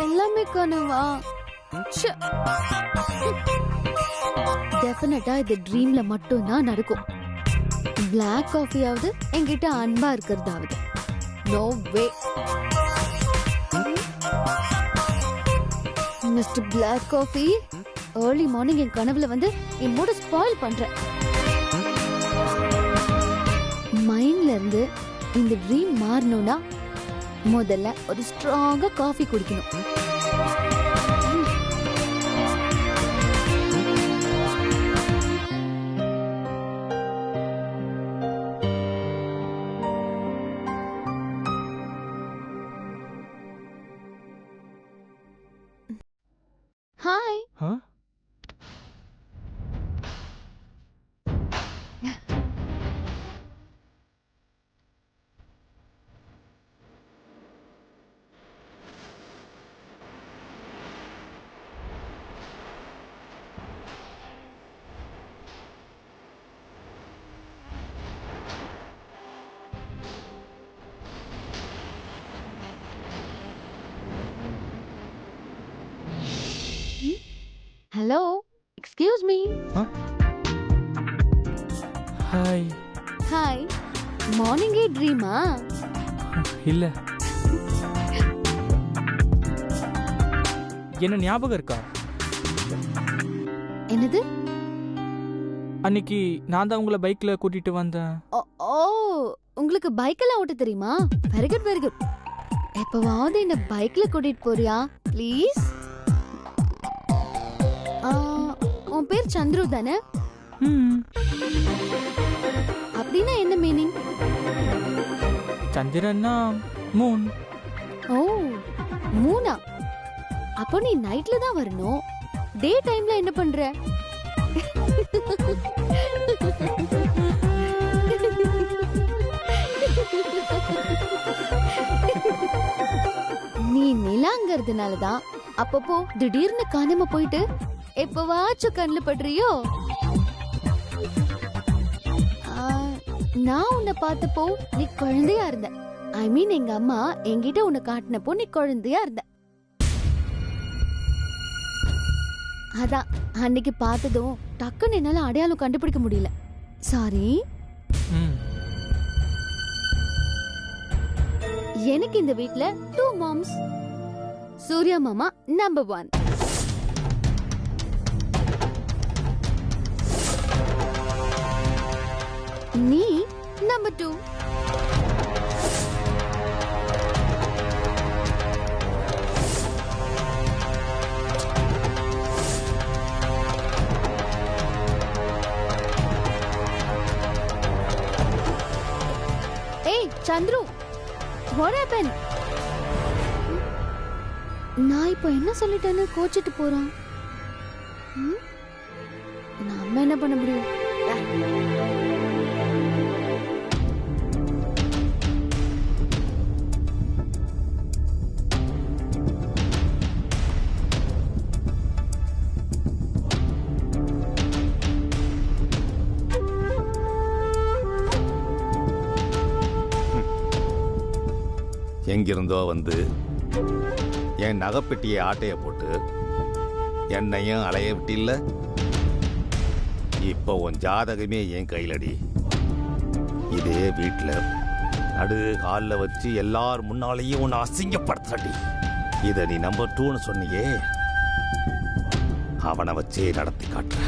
எல்லாமே கனவா? டெஃபினட்டா இது ட்ரீம்ல மட்டும் தான் நடக்கும். பிளாக் காஃபியாவது என்கிட்ட அன்பா இருக்கிறதாவது. No way. Mister black coffee, early morning என் கனவுல வந்து என் மூட ஸ்பாயில் பண்ற. மைண்ட்ல இருந்து இந்த ட்ரீம் மாறணும்னா முதல்ல ஒரு ஸ்ட்ராங்கா காஃபி குடிக்கணும். Hi. Hello, excuse me. Hi. Hi. மார்னிங்கே ட்ரீமா? இல்ல. என்ன ஞாபகம் இருக்கா? என்னது? அன்னைக்கு நான் தான் உங்களை பைக்ல கூட்டிட்டு வந்தேன். ஓ, உங்களுக்கு பைக்கெல்லாம் ஓட்ட தெரியுமா? Very good very good. எப்பவாவது என்ன பைக்ல கூட்டிட்டு போறியா ப்ளீஸ்? உன் பேர் சந்துரு தானே? அப்படின்னா என்ன மீனிங்? சந்திரன்னா மூன். ஓ, மூனா? அப்போ நீ நைட்ல தான் வரணும். டே டைம்ல என்ன பண்ற? நீ நிலாங்கிறதுனாலதான் அப்பப்போ திடீர்னு காணாம போயிட்டு எப்பவாச்சும் கண்ணுல படுறியோ? நான் உன்னை பார்த்தப்போ நீ குழந்தையா இருந்த. ஐ மீன் எங்க அம்மா என்கிட்ட உன்னை காட்டினப்போ நீ குழந்தையா இருந்த. அதான் அன்னைக்கு பார்த்ததும் டக்குன்னு என்னால அடையாளம் கண்டுபிடிக்க முடியல. சாரி. எனக்கு இந்த வீட்ல 2 மாம்ஸ். சூர்யா மாமா நம்பர் 1. நீ நம்பர் 2. ஏய் சந்துரு, what happened? நான் இப்போ என்ன சொல்லிட்டேன்னு கோச்சிட்டு போறான். நம்ம என்ன பண்ண முடியும்? எங்கிருந்தோ வந்து என் நகைப்பெட்டியை ஆட்டைய போட்டு என்னையும் அலைய விட்டில்ல. இப்போ உன் ஜாதகமே என் கையிலடி. இதே வீட்டில் நடு காலில் வச்சு எல்லார் முன்னாலேயும் உன்னை அசிங்கப்படுத்தடி. இதை நீ நம்பர் 2ன்னு சொன்னியே, அவனை வச்சே நடத்தி காட்டுற.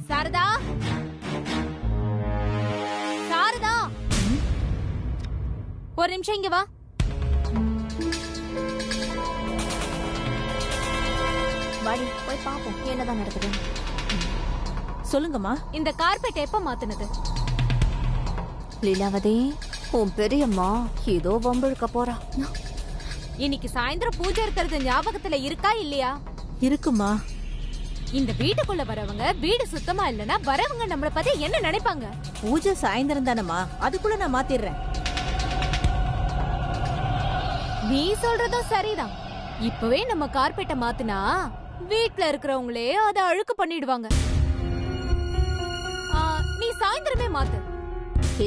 சாரதா, சாரதா, ஒரு நிமிஷம் இங்க வா. வாடி போய் பாப்போம் என்னதான் நடக்குது. சொல்லுங்கம்மா. இந்த கார்பெட் எப்ப மாத்துனது? லீலாவதி, உன் பெரியம்மா ஏதோ வம்பிழுக்க போறா. இன்னைக்கு சாயந்தரம் பூஜை இருக்கிறது ஞாபகத்துல இருக்கா இல்லையா? இருக்குமா. இந்த வீட்டுக்குள்ள வரவங்க வீடு சுத்தமா இல்லனா வரவங்க நம்மள பத்தி என்ன நினைப்பாங்க? பூஜை சாயந்தரம் தானம்மா, அதுக்குள்ள நான் மாத்திடுறேன். நீ சொல்றதும் சரிதான். இப்பவே நம்ம கார்பெட்டை மாத்துனா வீட்ல இருக்கிறவங்களே அத அழுக்கு பண்ணிடுவாங்க. நீ சாயந்தரமே மாத்து.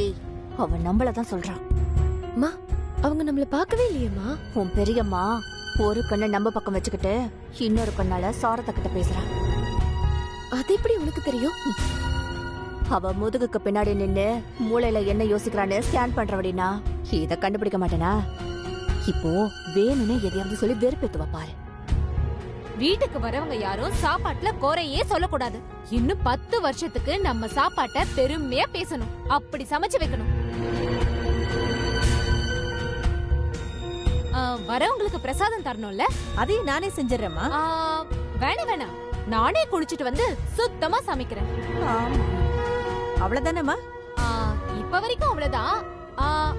ஏய், அவ நம்மளதான் சொல்றான். அம்மா, அவங்க நம்மள பார்க்கவே இல்லையேம்மா. உன் பெரியம்மா ஒரு கண்ணை நம்ம பக்கம் வச்சுக்கிட்டு இன்னொரு கண்ணால சாரத கிட்ட பேசுறா. அது எப்படி உனக்கு தெரியும்? அவ முதுகுக்கு பின்னாடி நின்னு மூளையில என்ன யோசிக்கிறான்னு ஸ்கேன் பண்றவடினா இத கண்டுபிடிக்க மாட்டேனா? இப்போ வேணும்னே எதையாவது சொல்லி வெறுப்பேத்துவ பாரு. வீட்டுக்கு வரவங்க யாரும் சாப்பாட்டுல குறையே சொல்லக்கூடாது. இன்னும் 10 வருஷத்துக்கு நம்ம சாப்பாட்டை பெருமையா பேசணும். அப்படி சமைச்சு வைக்கணும். வரவங்களுக்கு பிரசாதம் தரணும்ல, அதையும் நானே செஞ்சிடறேம்மா. வேணாம், நானே குளிச்சிட்டு வந்து சுத்தமா சமைக்கிறேன். அவ்வளவுதானேம்மா? இப்ப வரைக்கும் அவ்வளவுதான்.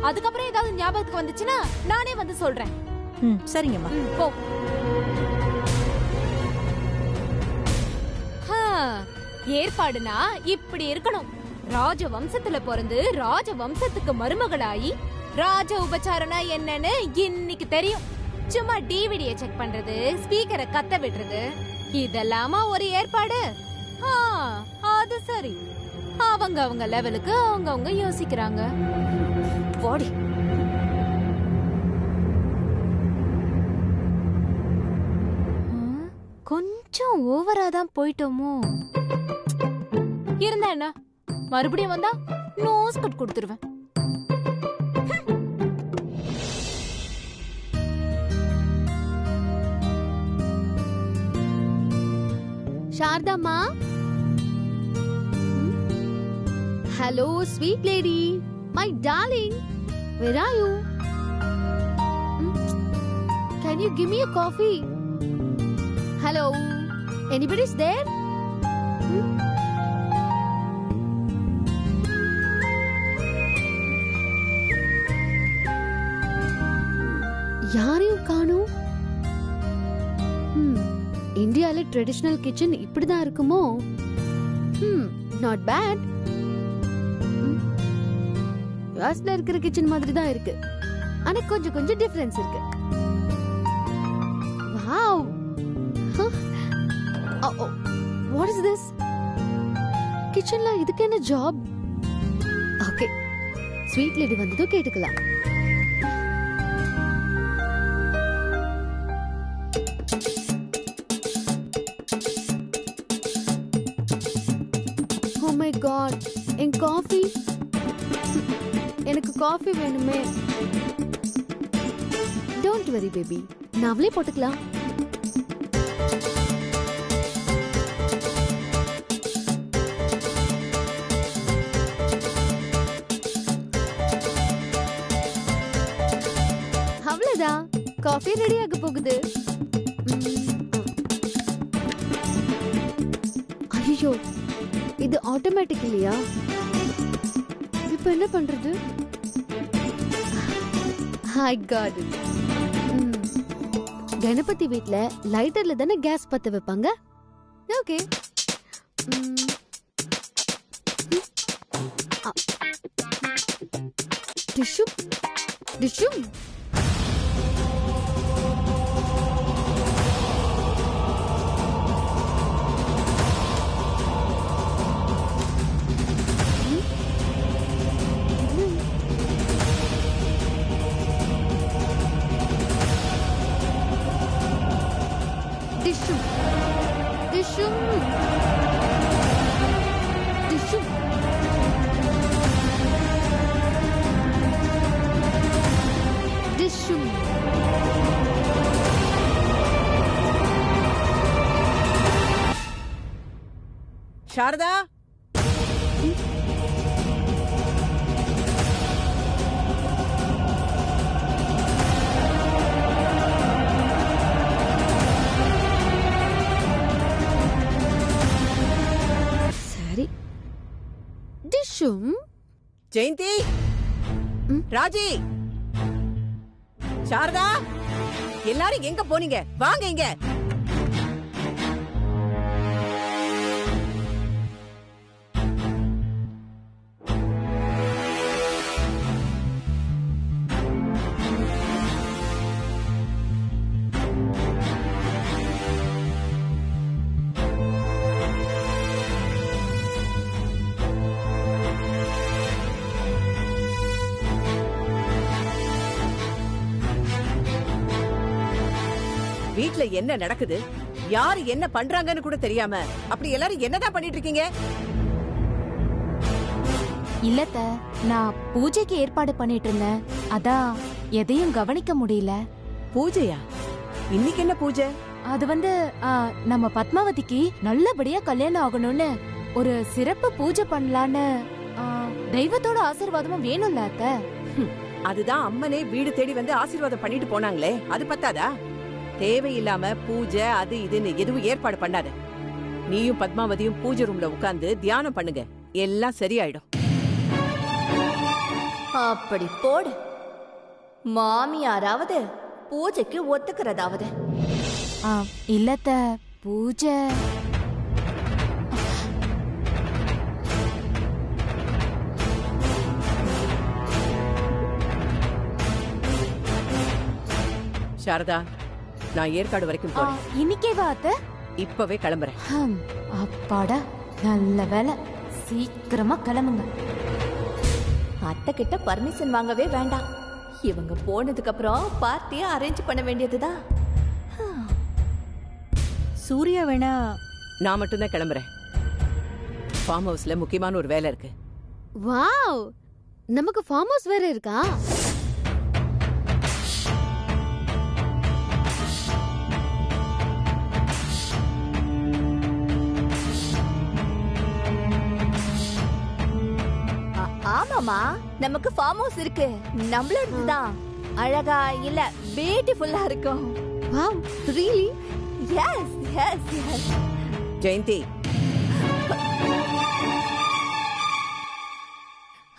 அதுக்கப்புறம் ஏதாவது ஞாபகத்துக்கு வந்துச்சுன்னா நானே வந்து சொல்றேன். சரிங்கம்மா. போ. ஏற்பாடுனா இப்படி இருக்கணும். ராஜ வம்சத்துல பிறந்து ராஜ வம்சத்துக்கு மருமகளாயி ராஜ உபச்சாரம்னா என்னன்னு இன்னைக்கு தெரியும். சும்மா டிவிடியை செக் பண்றது, ஸ்பீக்கரை கத்த விடுறது, இதெல்லாமா ஒரு ஏற்பாடு? அது சரி, அவங்க லெவலுக்கு அவங்க யோசிக்கிறாங்க. போடி. கொஞ்சம் ஓவரா தான் போயிட்டோமோ? இருந்தா என்ன, மறுபடியும் வந்தா நோஸ் கட் கொடுத்துருவேன். சாரதாம்மா, hello sweet lady, my darling, where are you? Can you give me a coffee? Hello, anybody's there? யாரையும் காணோம். இந்தியால ட்ரெடிஷனல் கிச்சன் இப்படிதான் இருக்குமோ? Not bad. யூஎஸ்ல இருக்கிற கிச்சன் மாதிரி தான் இருக்கு, ஆனா கொஞ்சம் டிஃபரன்ஸ் இருக்கு. Wow, what is this? கிச்சன்ல இதுக்கு என்ன ஜாப்? ஓகே, ஸ்வீட் லேடி வந்ததும் கேட்டுக்கலாம். Oh my god, N coffee. எனக்கு காஃபி வேணுமே. டோன்ட் வரி பேபி, நாமளே போட்டுக்கலாம். அவ்வளவுதான், காஃபி ரெடி ஆக போகுது. ஐயோ, இது ஆட்டோமேட்டிக் இல்லையா? இப்ப என்ன பண்றது? I got it. கணபதி வீட்ல லைட்டர்ல தானே கேஸ் பத்த வைப்பாங்க. ஓகே, டிஷ்யூ டிஷ்யூ சாரதா, சரி. டிஷ்ஷும் ஜெயந்தி, ராஜி, சாரதா, எல்லாரும் எங்க போனீங்க? வாங்க இங்க. வீட்ல என்ன நடக்குது, யாரு என்ன பண்றாங்கன்னு கூட தெரியாம அப்படி எல்லாரும் என்னதான் பண்ணிட்டு இருக்கீங்க? இல்லத்த, நான் பூஜைக்கு ஏற்பாடு பண்ணிட்டு இருந்தேன். அதான் எதையும் கவனிக்க முடியல. பூஜையா? இன்னைக்கு என்ன பூஜை? அது வந்து நம்ம பத்மாவதிக்கு நல்லபடியா கல்யாணம் ஆகணும்னு ஒரு சிறப்பு பூஜை பண்ணலான்னு தெய்வத்தோட ஆசீர்வாதமும் வேணும்ல அத்த. அதுதான் அம்மனே வீடு தேடி வந்து ஆசீர்வாதம் பண்ணிட்டு போனாங்களே, அது பத்தாதா? தேவையில்லாம பூஜை அது இதுன்னு எதுவும் ஏற்பாடு பண்ணாத. நீயும் பத்மாவதியும் பூஜை ரூம்ல உட்கார்ந்து தியானம் பண்ணுங்க, எல்லாம் சரியாயிடும். அப்படி போடு. மாமியாராவது பூஜைக்கு ஒத்துக்கிறதாவது. இல்லத்த, பூஜை சாரதா, நான் ஏற்காடு வரைக்கும் போறேன். இன்னைக்கே வா அத்த. இப்பவே கிளம்புறேன். அப்பாடா, நல்ல வேலை. சீக்கிரமா கிளம்புங்க. அத்தை கிட்ட பர்மிஷன் வாங்கவே வேண்டாம். இவங்க போனதுக்கு அப்புறம் பார்ட்டியை அரேஞ்ச் பண்ண வேண்டியதுதான். சூர்யா வேணா. நான் மட்டும்தான் கிளம்புறேன். ஃபார்ம் ஹவுஸ்ல முக்கியமான ஒரு வேலை இருக்கு. வாவ், நமக்கு ஃபார்ம் ஹவுஸ் வேற இருக்கா? ஆமாமா, நமக்கு ஃபார்ம் ஹவுஸ் இருக்கு. நம்மளோடதுதான். அழகா இல்ல, பியூட்டிஃபுல்லா இருக்கும். Wow, really? Yes yes yes. Jayanthi,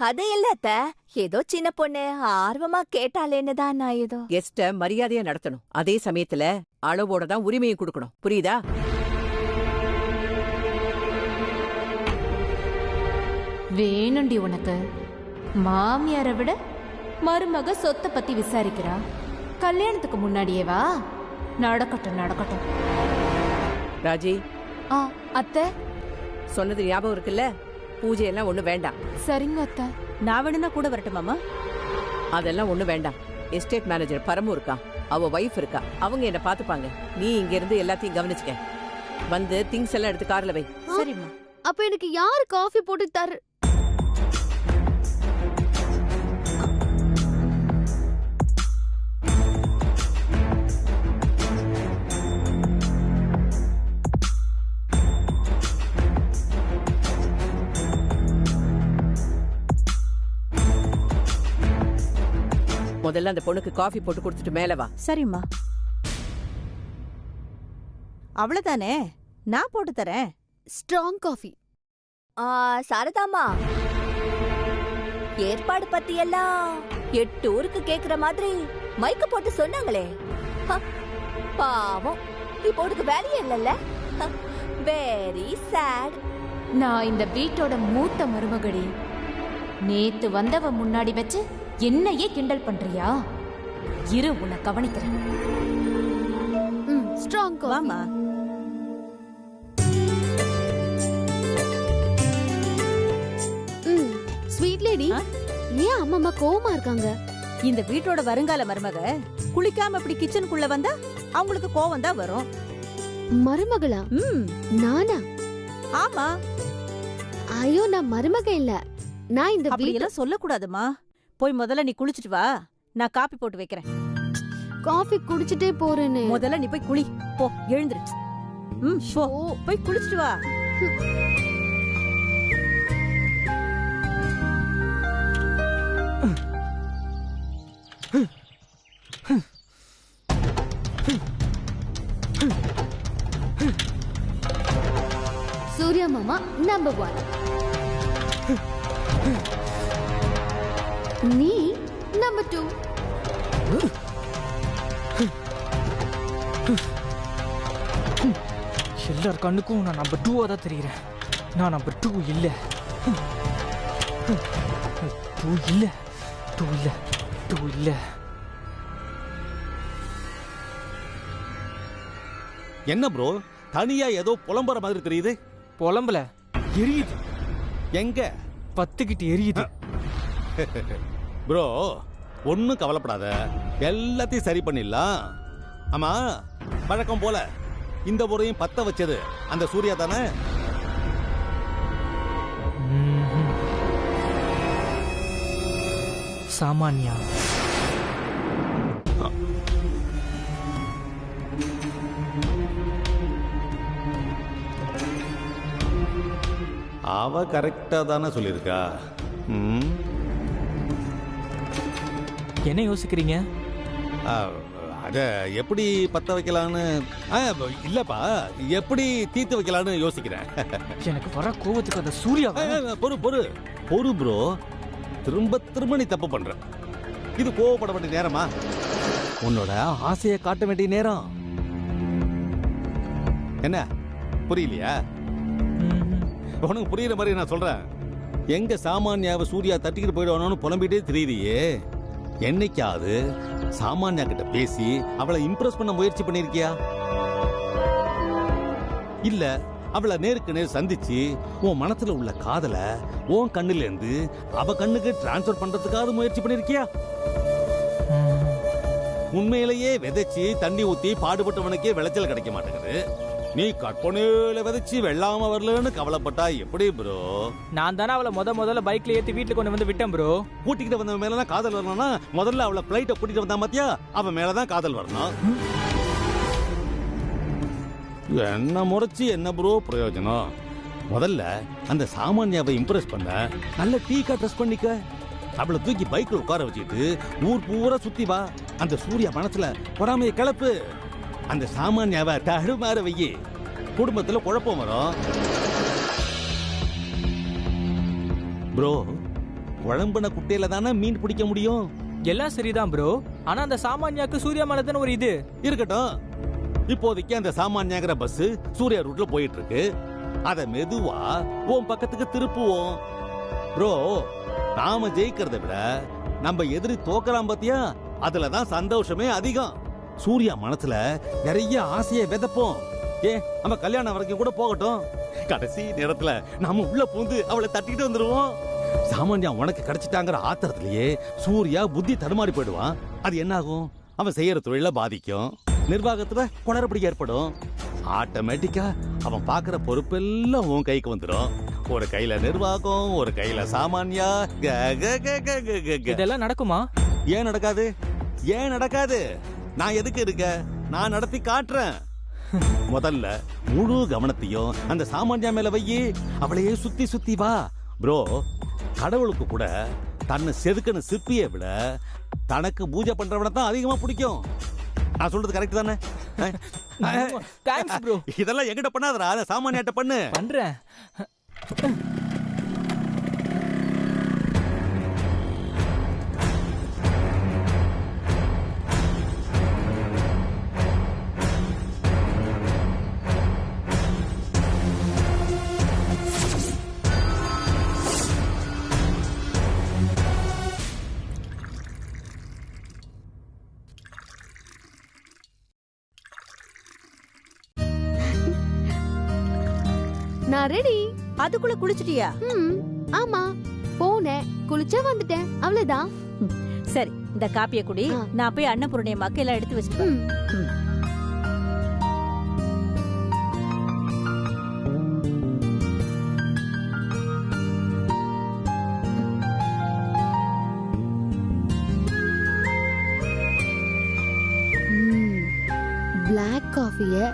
அது இல்லத்த, ஏதோ சின்ன பொண்ணு ஆர்வமா கேட்டாலேன்னு தான் நான் ஏதோ. கெஸ்ட மரியாதையா நடத்தணும். அதே சமயத்துல அளவோட தான் உரிமையும் கொடுக்கணும். புரியுதா? வேணுண்டி உனக்கு. மாமியாரை விட மருமக சொத்தை பத்தி விசாரிக்கிறா. கல்யாணத்துக்கு முன்னாடியே வா. நடக்கட்டும் நடக்கட்டும். ராஜி, அத்தை சொன்னது ஞாபகம் இருக்குல்ல? பூஜை எல்லாம் ஒண்ணு வேண்டாம். சரிங்க அத்தை. நான் வேணும்னா கூட வரட்டுமாமா? அதெல்லாம் ஒண்ணு வேண்டாம். எஸ்டேட் மேனேஜர் பரமு இருக்கான், அவ வைஃப் இருக்கா, அவங்க என்ன பாத்துப்பாங்க. நீ இங்க இருந்து எல்லாத்தையும் கவனிச்சுக்க. வந்து திங்ஸ் எல்லாம் எடுத்து கார்ல வை. சரிம்மா. அப்ப எனக்கு யாரு காஃபி போட்டு தர? முதல்ல அந்த பொண்ணுக்கு காஃபி போட்டு கொடுத்துட்டு மேல வா. சரிம்மா. அவ்வளவுதானே, நான் போட்டு தரேன். Strong coffee. சாரதாமா, ஏற்பாடு பத்தி எல்லாம் 8 ஊருக்கு கேக்குற மாதிரி மைக்க போட்டு சொன்னாங்களே. பாவம், இப்போ உனக்கு வேலையே இல்லல்ல. Very sad. நான் இந்த வீட்டோட மூத்த மருமகடி. நேத்து வந்தவ முன்னாடி வச்சு என்னையே கிண்டல் பண்றியா? இரு, உன்னை கவனிக்கிறேன். Strong coffee. வாமா. ஸ்வீட் லேடி, ஏன் அம்மா கோவமா இருக்காங்க? இந்த வீட்டோட வருங்கால மருமக குளிக்காம இப்படி கிச்சனுக்குள்ள வந்தா அவங்களுக்கு கோவம் தான் வரும். மருமகளா? நானா? ஆமா. ஐயோ, நான் மருமக இல்ல. நான் இந்த அப்படி எல்லாம் சொல்லக்கூடாதுமா. போய் முதல்ல நீ குளிச்சிட்டு வா, நான் காப்பி போட்டு வைக்கிறேன். காஃபி குடிச்சிட்டே போறேன்னு. முதல்ல நீ போய் குளி. போ, எழுந்துரு. போ, போய் குளிச்சிட்டு வா. சூர்யா மாமா நம்பர் 1. நீ நம்பர் 2. எல்லார் கண்ணுக்கும் நான் நம்பர் 2 தான் தெரிகிறேன். நான் நம்பர் 2 இல்ல. 2 இல்ல. 2 இல்ல. 2 இல்ல. என்ன ப்ரோ, தனியா ஏதோ புலம்புற மாதிரி தெரியுது? புலம்பல, எரியுது. எங்க? பத்துக்கிட்டு எரியுது. ப்ரோ, ஒன்னும் கவலைப்படாத, எல்லாத்தையும் சரி பண்ணிடலாம். ஆமா, வழக்கம் போல இந்த முறையும் பத்த வச்சது அந்த சூர்யா தானே? சாமான்யா. அவ கரெக்டா தானே சொல்லியிருக்கா. என்ன யோசிக்கிறீங்க? அத எப்படி பத்த வைக்கலான்னு இல்லப்பா, எப்படி தீர்த்து வைக்கலான்னு யோசிக்கிறேன். எனக்கு வர கோவத்துக்கு அந்த சூர்யா. பொறு ப்ரோ, திரும்ப திரும்ப நீ தப்பு பண்ற. இது கோவப்பட வேண்டிய நேரமா? உன்னோட ஆசையை காட்ட வேண்டிய நேரம். என்ன புரியலையா? உனக்கு புரியுற மாதிரி நான் சொல்றேன். எங்க சாமான்யாவை சூர்யா தட்டிக்கிட்டு போயிடுவானு புலம்பிட்டே தெரியுறியே. என்னைக்காவது சாமான்யா கிட்ட பேசி அவளை இம்ப்ரெஸ் பண்ண முயற்சி பண்ணிருக்கியா? இல்ல அவளை நேருக்கு நேர் சந்திச்சு உன் மனசுல உள்ள காதல உன் கண்ணுல இருந்து அவ கண்ணுக்கு டிரான்ஸ்பர் பண்றதுக்காக முயற்சி பண்ணிருக்கியா? உண்மையிலேயே விதைச்சு தண்ணி ஊத்தி பாடுபட்டவனுக்கே விளைச்சல் கிடைக்க மாட்டேங்குது. நீ கற்பனையில விதைச்சு வெள்ளாம வரலன்னு கவலைப்பட்டா எப்படி ப்ரோ? நான் தானே அவளை முதல்ல பைக்ல ஏத்தி வீட்டுல கொண்டு வந்து விட்டேன் ப்ரோ. கூட்டிக்கிட்டு வந்த மேலதான் காதல் வரணும்னா முதல்ல அவளை பிளைட்ட கூட்டிட்டு வந்தா மாத்தியா அவன் மேலதான் காதல் வரணும். என்ன முறைச்சு என்ன ப்ரோ பிரயோஜனம்? முதல்ல அந்த சாமான்யாவை இம்ப்ரெஸ் பண்ண நல்ல டீக்கா ட்ரெஸ் பண்ணிக்க. அவளை தூக்கி பைக்ல உட்கார வச்சுட்டு ஊர் பூரா சுத்தி வா. அந்த சூர்யா மனசுல பொறாமையை கிளப்பு. அந்த சாமான்யாவை தடுமாற வையி. குடும்பத்துல குழப்பம் வரும் ப்ரோ. குழம்புன குட்டையில தானே மீன் பிடிக்க முடியும். எல்லாம் சரிதான் ப்ரோ, ஆனா அந்த சாமான்யாக்கு சூர்யா மேல தானே ஒரு இது இருக்கட்டும். இப்போதைக்கு அந்த சாமான்யாங்கிற பஸ் சூர்யா ரூட்ல போயிட்டு இருக்கு. அத மெதுவா உன் பக்கத்துக்கு திருப்புவோம் ப்ரோ. நாம ஜெயிக்கிறத விட நம்ம எதிரி தோக்கலாம் பாத்தியா, அதுலதான் சந்தோஷமே அதிகம். சூர்யா மனசுல நிறைய ஆசையை விதைப்போம். நம்ம கல்யாணம் வரைக்கும் கூட போகட்டும். கடைசி நேரத்துல நாம உள்ள பூந்து அவளை தட்டிட்டு வந்துருவோம். சாமான்யா உனக்கு கிடைச்சிட்டாங்கிற ஆத்திரத்திலேயே சூர்யா புத்தி தடுமாறி போயிடுவான். அது என்ன ஆகும்? அவன் செய்யற தொழில பாதிக்கும். நிர்வாகத்துல குளறுபடி ஏற்படும். ஆட்டோமேட்டிக்கா அவன் பாக்குற பொறுப்பெல்லாம் உன் கைக்கு வந்துடும். ஒரு கையில நிர்வாகம், ஒரு கையில சாமான்யா. இதெல்லாம் நடக்குமா? ஏன் நடக்காது? ஏன் நடக்காது? நான் எதுக்கு இருக்க? நான் நடத்தி காட்டுறேன். முதல்ல முழு கவனத்தையும் அந்த சாமான்யா மேல வையி. அவளையே சுத்தி சுத்தி வா ப்ரோ. கடவுளுக்கு கூட தன்னை செதுக்கன சிற்பியை விட தனக்கு பூஜை பண்றவனை தான் அதிகமா பிடிக்கும். நான் சொல்றது கரெக்ட் தானே? Thanks bro. இதெல்லாம் என்கிட்ட பண்ணாதடா, சாமான்யாட்ட பண்ணு. பண்றேன். நான் ரெடி. அதுக்குள்ள குளிச்சிட்டியா? ஆமா, போனேன், குளிச்சா வந்துட்டேன், அவ்வளவுதான். சரி, இந்த காப்பிய குடி. நான் போய் அன்னபூர்ணி அம்மாக்கு எல்லாம் எடுத்து வச்சுட்டேன். பிளாக் காஃபிய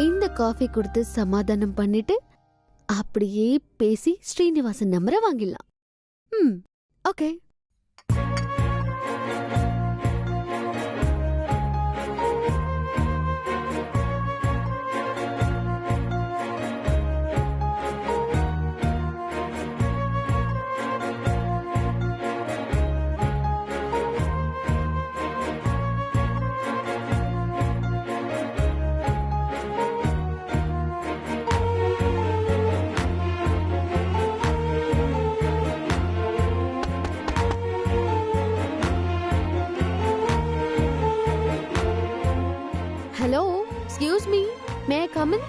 இந்த காஃபி கொடுத்து சமாதானம் பண்ணிட்டு அப்படியே பேசி ஸ்ரீனிவாசன் நம்பரை வாங்கிடலாம். Okay. Hello, excuse me, may I come in?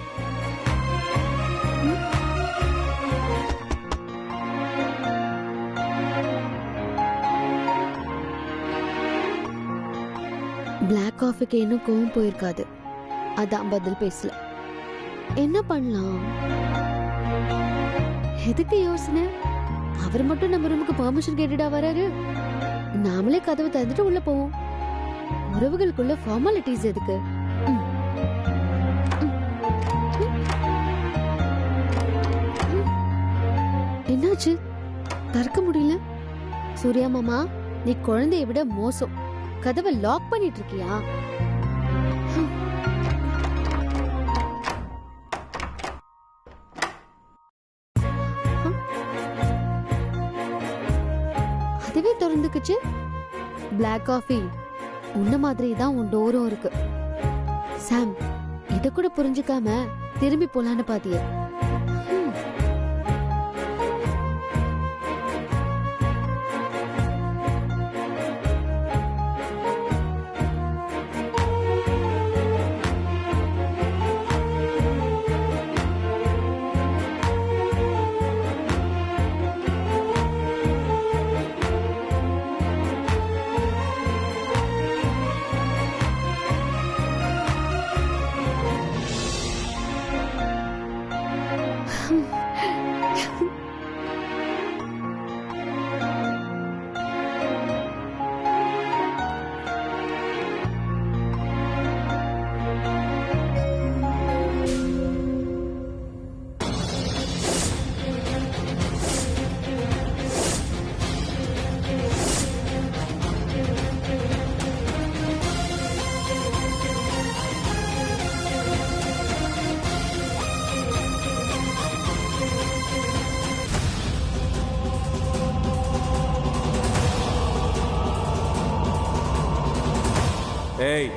Black black காஃபிக்கு இன்னும் கோவம் போயிருக்காது. அதான் பதில் பேசல. என்ன பண்ணலாம்? எதுக்கு யோசனை? அவர் மட்டும் நம்ம ரூமுக்கு பெர்மிஷன் கேட்டுடா வராரு. நாமளே கதவை திறந்துட்டு உள்ள போவோம். உறவுகளுக்குள்ள ஃபார்மாலிட்டிஸ் எதுக்கு? என்னாச்சு? திறக்க முடியல. சூர்யா மாமா, நீ குழந்தைய விட மோசம். கதவை லாக் பண்ணிட்டு இருக்கியா? அதுவே திறந்துக்குச்சு. பிளாக் காஃபி, உன்ன மாதிரி தான் உன் டோரும் இருக்கு. சாம், இத கூட புரிஞ்சுக்காம திரும்பி போலான்னு பாத்தியே. ஏய்